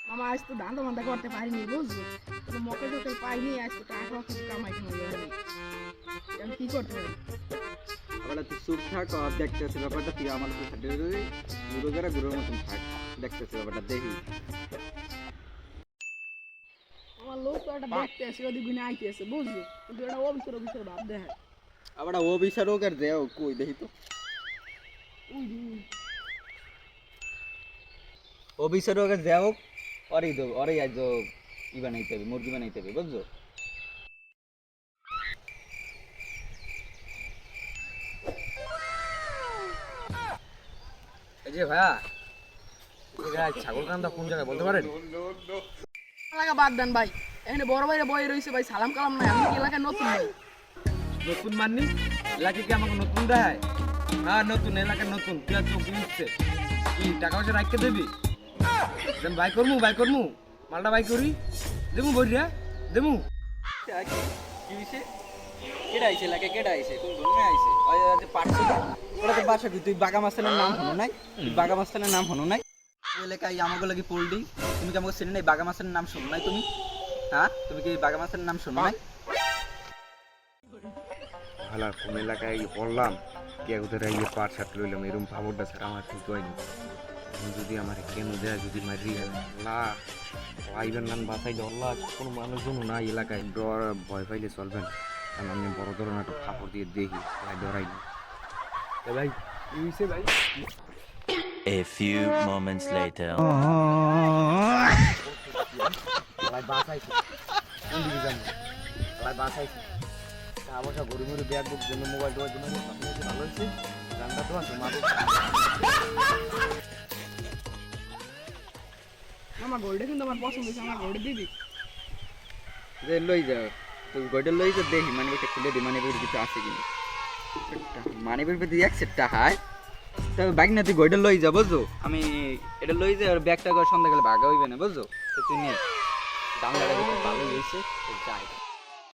মামা আজ তো ধান্দা মান্দা করতে পারিনি বুঝলি, তো মকে টোকে পাইনি, আজ তো টাকা কিছু কামাই যায়নি, আমি কি করতে পারি? আবার তুই চুপ থাক, দেখতেছে ব্যাপারটা, তুই আমার সাথে গুঁড়ো করে গুঁড়োর মতন থাক, দেখতেছে ব্যাপারটা দেখি। আমার লোক তো একটা দেখতে আসে, ওদিক গুনে আইতে আসে বুঝলি, কিন্তু এটা অবিচার ভাব দেখে। আবার ও বিচারক আর দেও কই দেখি তো। ও বিচারক আর দেও, অরেই দো, অরেই আজ ই বানাইতে হবে, মুরগি বানাইতে হবে, বুঝছো? এই যে ভাইয়া, ছাগল কান্দা কোন জায়গায় বলতে পারেন? এলাকা বাদ দেন ভাই, এখানে বড় ভাইরা বয়ে রয়েছে ভাই, সালাম কালাম নাই, আমি কি এলাকায় নতুন ভাই। নতুন মাননি এলাকা কি আমাকে নতুন দেখায়? হ্যাঁ নতুন, এলাকার নতুন, তুই আর চোখ দিচ্ছে কি টাকা পয়সা রাখতে দেবি? বাই করমু মালটা বাই করি দেবু বইরা দেবু। কি হইছে? কেডা আইছে লাগে, কেডা আইছে, কোন গনে আইছে? ওই যে পারছি না ওটা তো বাসা কি, তুই বাগা মাস্তানের নাম হনো নাই? বাগা মাস্তানের নাম হনো নাই? এলাকায় আমাকে লাগি পোল্ডি, তুমি কি আমাকে চেনে নাই? বাগা মাস্তানের নাম শোনো নাই তুমি? হ্যাঁ, তুমি কি বাগা মাস্তানের নাম শোনো নাই? হালা কোন এলাকায় পড়লাম, কে ওদের ইয়ে পাট শার্ট লইলাম, এরকম ভাবরটা ছাড়া আমার ঠিক হয়নি। এখন যদি আমার কেন দেয়, যদি মারি আল্লাহ আইবেন নাম বাঁচাইলে আল্লাহ, কোনো মানুষজন না এলাকায় ডর ভয় পাইলে চলবে না, কারণ আমি বড় ধরনের একটা কাপড় দিয়ে দেখি তাই ডরাই না। ভাই কি হইছে ভাই? A few moments later. বাঁচাইছে কোন দিকে যাবো? বাঁচাইছে অবশ্য গরু মরু ব্যাগ বুক জন্য মোবাইল দেওয়ার জন্য ভালো হয়েছে, গানটা তো আছে মাদক। আমার গোল্ডে কিন্তু আমার পছন্দ হয়েছে, আমার গোল্ডে দিবি। যে লই যাও, তো গোটা লই যা দেখি মানিব্যাগটা খুলে দি, মানিব্যাগের কিছু আছে কিনা। মানিব্যাগের ভিতরে এক সেট টাকা হয়, তবে ব্যাগ না তুই গোটা লই যা বুঝছো? আমি এটা লই যাই, আর ব্যাগটা সন্ধ্যাকালে ভাগা হইবে না বুঝছো? তো তুই নিয়ে দামটা ভালোই হয়েছে, যাই।